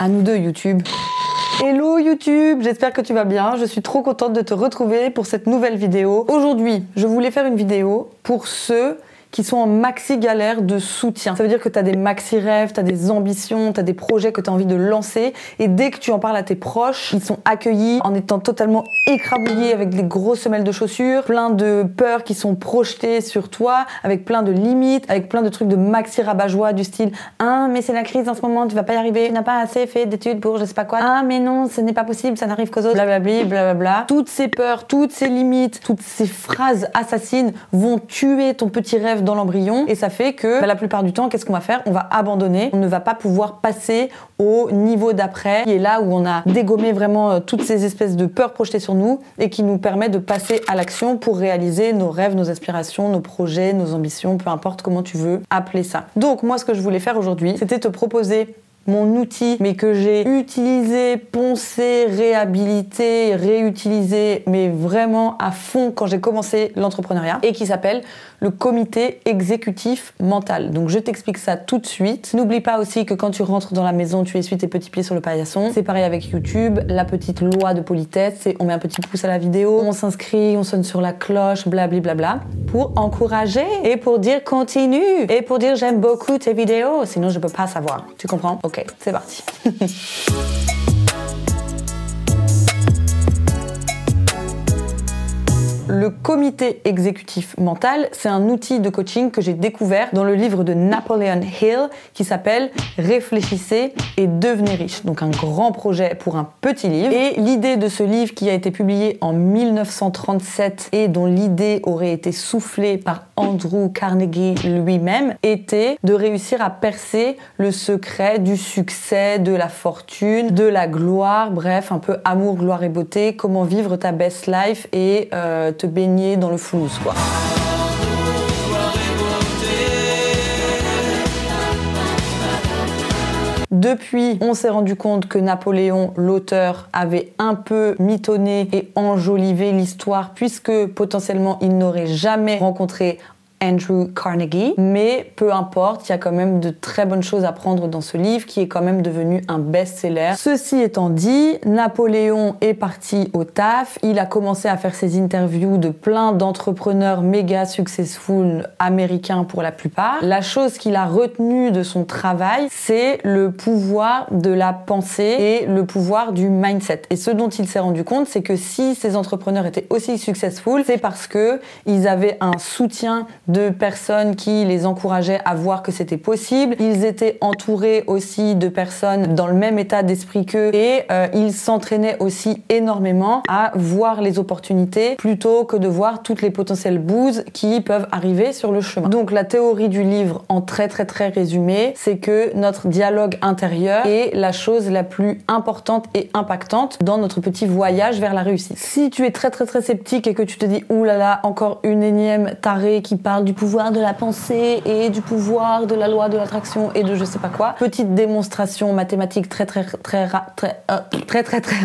À nous deux, YouTube. Hello YouTube, j'espère que tu vas bien. Je suis trop contente de te retrouver pour cette nouvelle vidéo. Aujourd'hui, je voulais faire une vidéo pour ceux qui sont en maxi galère de soutien. Ça veut dire que tu as des maxi rêves, tu as des ambitions, tu as des projets que tu as envie de lancer et dès que tu en parles à tes proches, ils sont accueillis en étant totalement écrabouillés avec des grosses semelles de chaussures, plein de peurs qui sont projetées sur toi, avec plein de limites, avec plein de trucs de maxi rabat-joie du style « Ah, mais c'est la crise en ce moment, tu vas pas y arriver, tu n'as pas assez fait d'études pour je sais pas quoi. Ah, mais non, ce n'est pas possible, ça n'arrive qu'aux autres. » Blablabli, blablabla. Toutes ces peurs, toutes ces limites, toutes ces phrases assassines vont tuer ton petit rêve dans l'embryon et ça fait que la plupart du temps, qu'est-ce qu'on va faire? On va abandonner, on ne va pas pouvoir passer au niveau d'après, qui est là où on a dégommé vraiment toutes ces espèces de peurs projetées sur nous et qui nous permet de passer à l'action pour réaliser nos rêves, nos aspirations, nos projets, nos ambitions, peu importe comment tu veux appeler ça. Donc moi, ce que je voulais faire aujourd'hui, c'était te proposer mon outil, mais que j'ai utilisé, poncé, réhabilité, réutilisé, mais vraiment à fond quand j'ai commencé l'entrepreneuriat, et qui s'appelle le comité exécutif mental. Donc je t'explique ça tout de suite. N'oublie pas aussi que quand tu rentres dans la maison, tu essuies tes petits pieds sur le paillasson. C'est pareil avec YouTube, la petite loi de politesse, c'est on met un petit pouce à la vidéo, on s'inscrit, on sonne sur la cloche, blablabla, pour encourager et pour dire continue et pour dire j'aime beaucoup tes vidéos, sinon je peux pas savoir. Tu comprends? Ok, c'est parti. Le comité exécutif mental, c'est un outil de coaching que j'ai découvert dans le livre de Napoleon Hill qui s'appelle « Réfléchissez et devenez riche ». Donc un grand projet pour un petit livre. Et l'idée de ce livre qui a été publié en 1937 et dont l'idée aurait été soufflée par Andrew Carnegie lui-même était de réussir à percer le secret du succès, de la fortune, de la gloire, bref, un peu amour, gloire et beauté, comment vivre ta best life et te baigner dans le flou, quoi. Depuis, on s'est rendu compte que Napoléon, l'auteur, avait un peu mitonné et enjolivé l'histoire puisque potentiellement il n'aurait jamais rencontré Andrew Carnegie, mais peu importe, il y a quand même de très bonnes choses à prendre dans ce livre qui est quand même devenu un best-seller. Ceci étant dit, Napoléon est parti au taf, il a commencé à faire ses interviews de plein d'entrepreneurs méga successful américains pour la plupart. La chose qu'il a retenue de son travail, c'est le pouvoir de la pensée et le pouvoir du mindset. Et ce dont il s'est rendu compte, c'est que si ces entrepreneurs étaient aussi successful, c'est parce que ils avaient un soutien de personnes qui les encourageaient à voir que c'était possible. Ils étaient entourés aussi de personnes dans le même état d'esprit qu'eux et ils s'entraînaient aussi énormément à voir les opportunités plutôt que de voir toutes les potentielles bouses qui peuvent arriver sur le chemin. Donc la théorie du livre en très résumé, c'est que notre dialogue intérieur est la chose la plus importante et impactante dans notre petit voyage vers la réussite. Si tu es très sceptique et que tu te dis ouh là là, encore une énième tarée qui parle du pouvoir de la pensée et du pouvoir de la loi de l'attraction et de je sais pas quoi. Petite démonstration mathématique très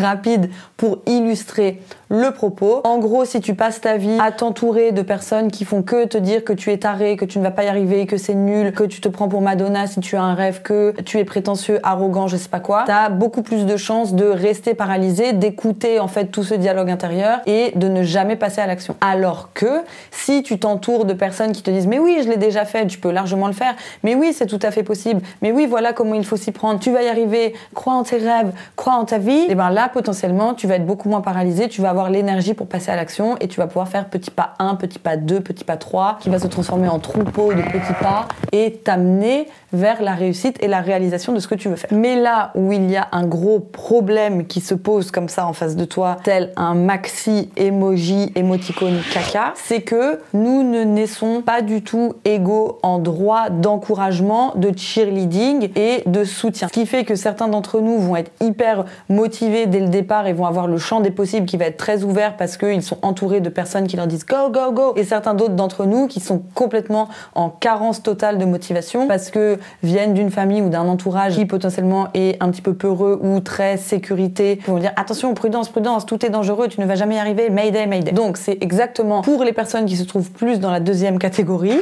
rapide pour illustrer le propos. En gros, si tu passes ta vie à t'entourer de personnes qui font que te dire que tu es taré, que tu ne vas pas y arriver, que c'est nul, que tu te prends pour Madonna si tu as un rêve, que tu es prétentieux, arrogant, je sais pas quoi, t'as beaucoup plus de chances de rester paralysé, d'écouter en fait tout ce dialogue intérieur et de ne jamais passer à l'action. Alors que si tu t'entoures de personnes qui te disent mais oui, je l'ai déjà fait, tu peux largement le faire, mais oui, c'est tout à fait possible, mais oui, voilà comment il faut s'y prendre, tu vas y arriver, crois en tes rêves, crois en ta vie, et ben là, potentiellement, tu vas être beaucoup moins paralysé, tu vas avoir l'énergie pour passer à l'action et tu vas pouvoir faire petit pas 1, petit pas 2, petit pas 3, qui va se transformer en troupeau de petits pas et t'amener vers la réussite et la réalisation de ce que tu veux faire. Mais là où il y a un gros problème qui se pose comme ça en face de toi, tel un maxi emoji, émoticône caca, c'est que nous ne naissons pas du tout égaux en droit d'encouragement, de cheerleading et de soutien. Ce qui fait que certains d'entre nous vont être hyper motivés dès le départ et vont avoir le champ des possibles qui va être très ouvert parce qu'ils sont entourés de personnes qui leur disent go, go, go. Et certains d'autres d'entre nous qui sont complètement en carence totale de motivation parce que viennent d'une famille ou d'un entourage qui potentiellement est un petit peu peureux ou très sécurité. Ils vont dire attention, prudence, prudence, tout est dangereux, tu ne vas jamais y arriver, mayday, mayday. Donc c'est exactement pour les personnes qui se trouvent plus dans la deuxième catégorie.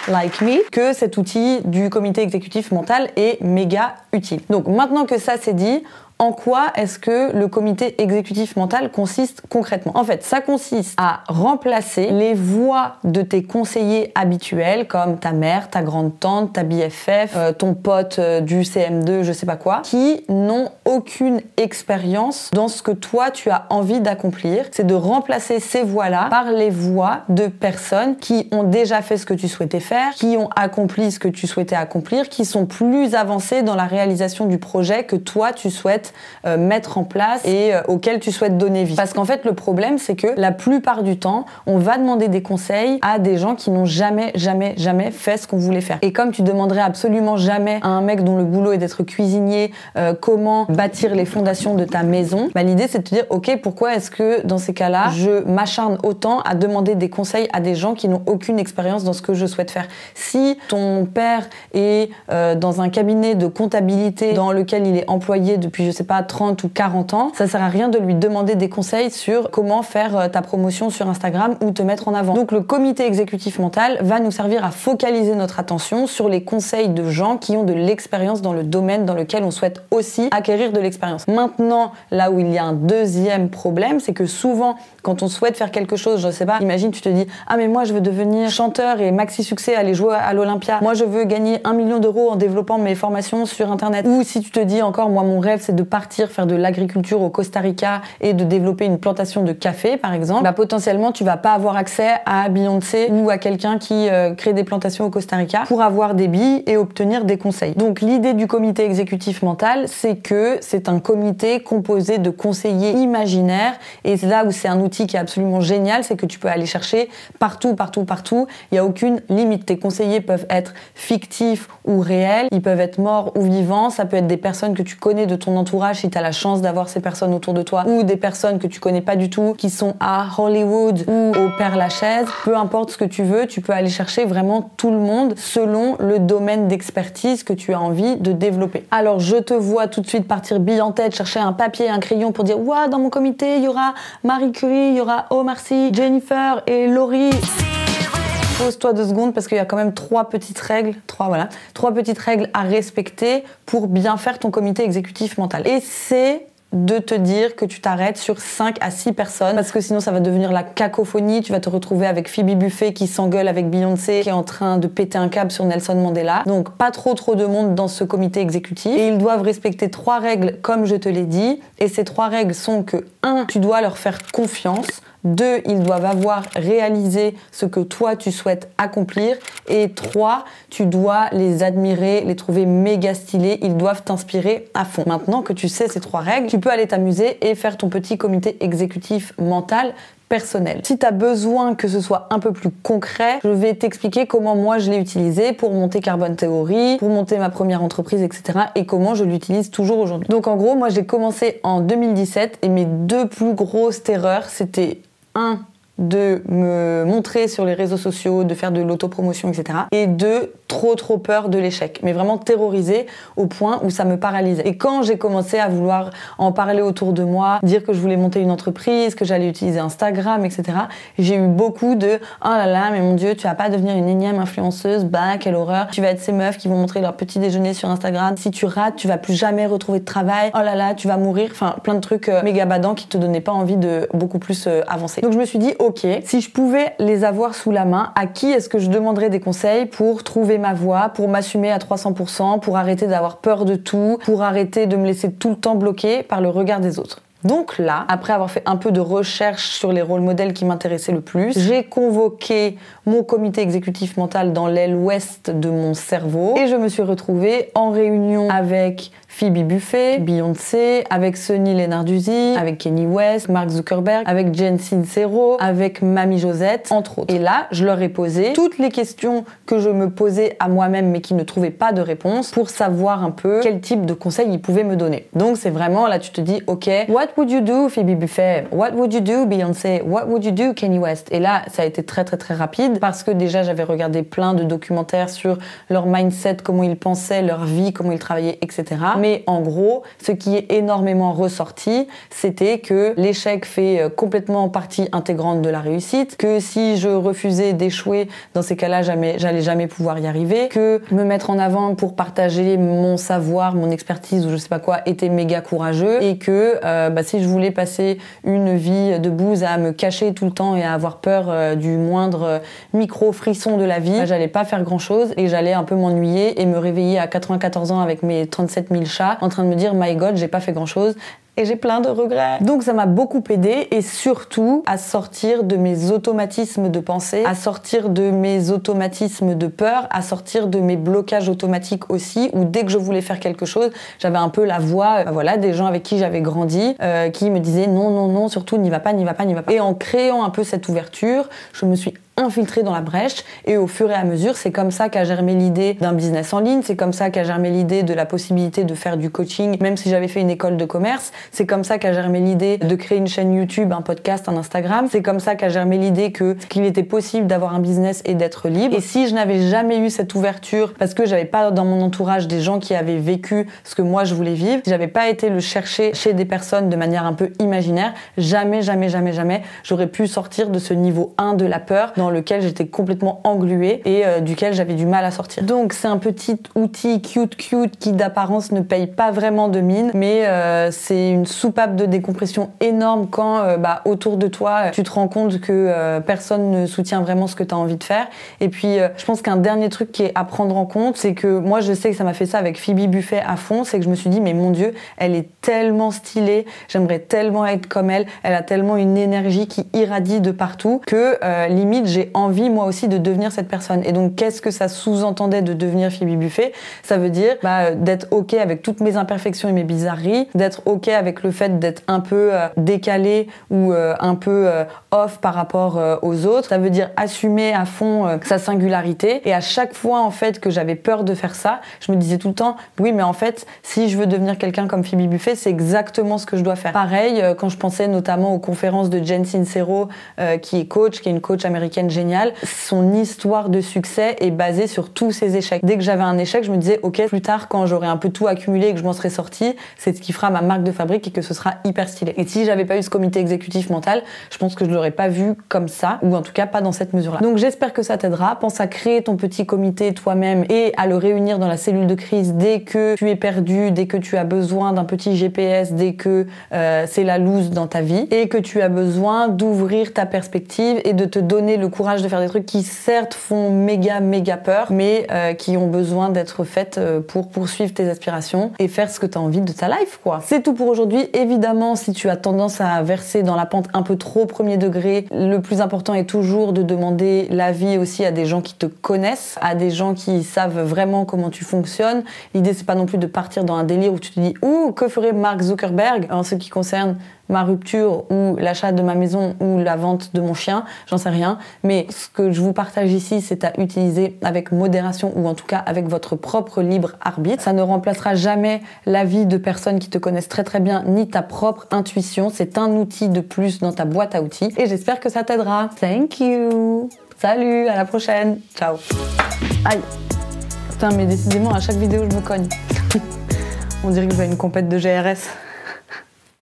like me, que cet outil du comité exécutif mental est méga utile. Donc maintenant que ça c'est dit, en quoi est-ce que le comité exécutif mental consiste concrètement? En fait, ça consiste à remplacer les voix de tes conseillers habituels, comme ta mère, ta grande-tante, ta BFF, ton pote du CM2, je sais pas quoi, qui n'ont aucune expérience dans ce que toi tu as envie d'accomplir. C'est de remplacer ces voix-là par les voix de personnes qui ont déjà fait ce que tu souhaitais faire, qui ont accompli ce que tu souhaitais accomplir, qui sont plus avancées dans la réalisation du projet que toi tu souhaites mettre en place et auquel tu souhaites donner vie. Parce qu'en fait, le problème, c'est que la plupart du temps, on va demander des conseils à des gens qui n'ont jamais fait ce qu'on voulait faire. Et comme tu demanderais absolument jamais à un mec dont le boulot est d'être cuisinier comment bâtir les fondations de ta maison, bah, l'idée, c'est de te dire, ok, pourquoi est-ce que dans ces cas-là, je m'acharne autant à demander des conseils à des gens qui n'ont aucune expérience dans ce que je souhaite faire? Si ton père est dans un cabinet de comptabilité dans lequel il est employé depuis, je sais pas, 30 ou 40 ans, ça sert à rien de lui demander des conseils sur comment faire ta promotion sur Instagram ou te mettre en avant. Donc le comité exécutif mental va nous servir à focaliser notre attention sur les conseils de gens qui ont de l'expérience dans le domaine dans lequel on souhaite aussi acquérir de l'expérience. Maintenant, là où il y a un deuxième problème, c'est que souvent, quand on souhaite faire quelque chose, je sais pas, imagine tu te dis « Ah mais moi je veux devenir chanteur et maxi succès, aller jouer à l'Olympia. Moi je veux gagner 1 million d'euros en développant mes formations sur internet. » Ou si tu te dis encore « Moi mon rêve c'est de partir faire de l'agriculture au Costa Rica et de développer une plantation de café par exemple, bah potentiellement tu vas pas avoir accès à Beyoncé ou à quelqu'un qui crée des plantations au Costa Rica pour avoir des billes et obtenir des conseils. Donc l'idée du comité exécutif mental, c'est que c'est un comité composé de conseillers imaginaires et c'est là où c'est un outil qui est absolument génial, c'est que tu peux aller chercher partout. Il n'y a aucune limite. Tes conseillers peuvent être fictifs ou réels, ils peuvent être morts ou vivants, ça peut être des personnes que tu connais de ton entourage si tu as la chance d'avoir ces personnes autour de toi ou des personnes que tu connais pas du tout qui sont à Hollywood ou au Père-Lachaise. Peu importe ce que tu veux, tu peux aller chercher vraiment tout le monde selon le domaine d'expertise que tu as envie de développer. Alors je te vois tout de suite partir bille en tête, chercher un papier, un crayon pour dire « Ouah, dans mon comité, il y aura Marie Curie, il y aura Omar Sy, Jennifer et Laurie. » Pose-toi 2 secondes parce qu'il y a quand même 3 petites règles à respecter pour bien faire ton comité exécutif mental. Et c'est de te dire que tu t'arrêtes sur 5 à 6 personnes parce que sinon ça va devenir la cacophonie. Tu vas te retrouver avec Phoebe Buffay qui s'engueule avec Beyoncé qui est en train de péter un câble sur Nelson Mandela. Donc pas trop de monde dans ce comité exécutif et ils doivent respecter 3 règles comme je te l'ai dit. Et ces 3 règles sont que 1, tu dois leur faire confiance. 2, ils doivent avoir réalisé ce que toi tu souhaites accomplir. Et 3, tu dois les admirer, les trouver méga stylés. Ils doivent t'inspirer à fond. Maintenant que tu sais ces 3 règles, tu peux aller t'amuser et faire ton petit comité exécutif mental personnel. Si tu as besoin que ce soit un peu plus concret, je vais t'expliquer comment moi je l'ai utilisé pour monter Carbone Theory, pour monter ma première entreprise, etc. et comment je l'utilise toujours aujourd'hui. Donc en gros, moi j'ai commencé en 2017 et mes 2 plus grosses terreurs, c'était 1, de me montrer sur les réseaux sociaux, de faire de l'autopromotion, etc. Et 2, trop peur de l'échec. Mais vraiment terrorisée au point où ça me paralysait. Et quand j'ai commencé à vouloir en parler autour de moi, dire que je voulais monter une entreprise, que j'allais utiliser Instagram, etc., j'ai eu beaucoup de « Oh là là, mais mon Dieu, tu vas pas devenir une énième influenceuse, bah, quelle horreur. Tu vas être ces meufs qui vont montrer leur petit déjeuner sur Instagram. Si tu rates, tu vas plus jamais retrouver de travail. Oh là là, tu vas mourir. » Enfin, plein de trucs méga badants qui te donnaient pas envie de beaucoup plus avancer. Donc je me suis dit, ok, si je pouvais les avoir sous la main, à qui est-ce que je demanderais des conseils pour trouver ma voie, pour m'assumer à 300%, pour arrêter d'avoir peur de tout, pour arrêter de me laisser tout le temps bloquer par le regard des autres. Donc là, après avoir fait un peu de recherche sur les rôles modèles qui m'intéressaient le plus, j'ai convoqué mon comité exécutif mental dans l'aile ouest de mon cerveau et je me suis retrouvée en réunion avec Phoebe Buffay, Beyoncé, avec Sunny Lenarduzzi, avec Kanye West, Mark Zuckerberg, avec Jen Sincero, avec Mamie Josette, entre autres. Et là, je leur ai posé toutes les questions que je me posais à moi-même mais qui ne trouvaient pas de réponse pour savoir un peu quel type de conseils ils pouvaient me donner. Donc c'est vraiment, là tu te dis, ok, what would you do, Phoebe Buffay? What would you do, Beyoncé? What would you do, Kanye West? Et là, ça a été très rapide parce que déjà, j'avais regardé plein de documentaires sur leur mindset, comment ils pensaient, leur vie, comment ils travaillaient, etc. Mais en gros, ce qui est énormément ressorti, c'était que l'échec fait complètement partie intégrante de la réussite, que si je refusais d'échouer, dans ces cas-là, j'allais jamais pouvoir y arriver, que me mettre en avant pour partager mon savoir, mon expertise ou je sais pas quoi était méga courageux, et que si je voulais passer une vie de bouse à me cacher tout le temps et à avoir peur du moindre micro frisson de la vie, j'allais pas faire grand chose et j'allais un peu m'ennuyer et me réveiller à 94 ans avec mes 37 000 chats en train de me dire my god, j'ai pas fait grand chose. Et j'ai plein de regrets. Donc ça m'a beaucoup aidé et surtout à sortir de mes automatismes de pensée, à sortir de mes automatismes de peur, à sortir de mes blocages automatiques aussi, où dès que je voulais faire quelque chose, j'avais un peu la voix des gens avec qui j'avais grandi, qui me disaient non, surtout n'y va pas. Et en créant un peu cette ouverture, je me suis infiltrée dans la brèche et au fur et à mesure, c'est comme ça qu'a germé l'idée d'un business en ligne, c'est comme ça qu'a germé l'idée de la possibilité de faire du coaching, même si j'avais fait une école de commerce, c'est comme ça qu'a germé l'idée de créer une chaîne YouTube, un podcast, un Instagram, c'est comme ça qu'a germé l'idée qu'il était possible d'avoir un business et d'être libre. Et si je n'avais jamais eu cette ouverture, parce que j'avais pas dans mon entourage des gens qui avaient vécu ce que moi je voulais vivre, si j'avais pas été le chercher chez des personnes de manière un peu imaginaire, jamais j'aurais pu sortir de ce niveau 1 de la peur dans lequel j'étais complètement engluée et duquel j'avais du mal à sortir. Donc c'est un petit outil cute qui d'apparence ne paye pas vraiment de mine, mais c'est une soupape de décompression énorme quand autour de toi tu te rends compte que personne ne soutient vraiment ce que tu as envie de faire. Et puis je pense qu'un dernier truc qui est à prendre en compte, c'est que moi je sais que ça m'a fait ça avec Phoebe Buffay à fond, c'est que je me suis dit mais mon Dieu, elle est tellement stylée, j'aimerais tellement être comme elle a tellement une énergie qui irradie de partout que limite j'ai envie moi aussi de devenir cette personne. Et donc qu'est-ce que ça sous-entendait de devenir Phoebe Buffay? Ça veut dire d'être ok avec toutes mes imperfections et mes bizarreries, d'être ok avec le fait d'être un peu décalé ou un peu off par rapport aux autres. Ça veut dire assumer à fond sa singularité. Et à chaque fois en fait que j'avais peur de faire ça, je me disais tout le temps oui mais en fait si je veux devenir quelqu'un comme Phoebe Buffay, c'est exactement ce que je dois faire. Pareil quand je pensais notamment aux conférences de Jen Sincero qui est une coach américaine géniale, son histoire de succès est basée sur tous ses échecs. Dès que j'avais un échec, je me disais ok, plus tard quand j'aurai un peu tout accumulé et que je m'en serai sortie, c'est ce qui fera ma marque de fabrique et que ce sera hyper stylé. Et si j'avais pas eu ce comité exécutif mental, je pense que je l'aurais pas vu comme ça, ou en tout cas pas dans cette mesure-là. Donc j'espère que ça t'aidera. Pense à créer ton petit comité toi-même et à le réunir dans la cellule de crise dès que tu es perdu, dès que tu as besoin d'un petit GPS, dès que c'est la loose dans ta vie et que tu as besoin d'ouvrir ta perspective et de te donner le courage de faire des trucs qui certes font méga peur, mais qui ont besoin d'être faites pour poursuivre tes aspirations et faire ce que tu as envie de ta life, quoi. C'est tout pour aujourd'hui. Évidemment, si tu as tendance à verser dans la pente un peu trop premier degré, le plus important est toujours de demander l'avis aussi à des gens qui te connaissent, à des gens qui savent vraiment comment tu fonctionnes. L'idée, c'est pas non plus de partir dans un délire où tu te dis « Ouh, que ferait Mark Zuckerberg ?» en ce qui concerne ma rupture ou l'achat de ma maison ou la vente de mon chien, j'en sais rien. Mais ce que je vous partage ici, c'est à utiliser avec modération ou en tout cas avec votre propre libre arbitre. Ça ne remplacera jamais l'avis de personnes qui te connaissent très bien ni ta propre intuition. C'est un outil de plus dans ta boîte à outils et j'espère que ça t'aidera. Thank you. Salut, à la prochaine. Ciao. Aïe. Putain, mais décidément, à chaque vidéo, je me cogne. On dirait que je vais à une compète de GRS.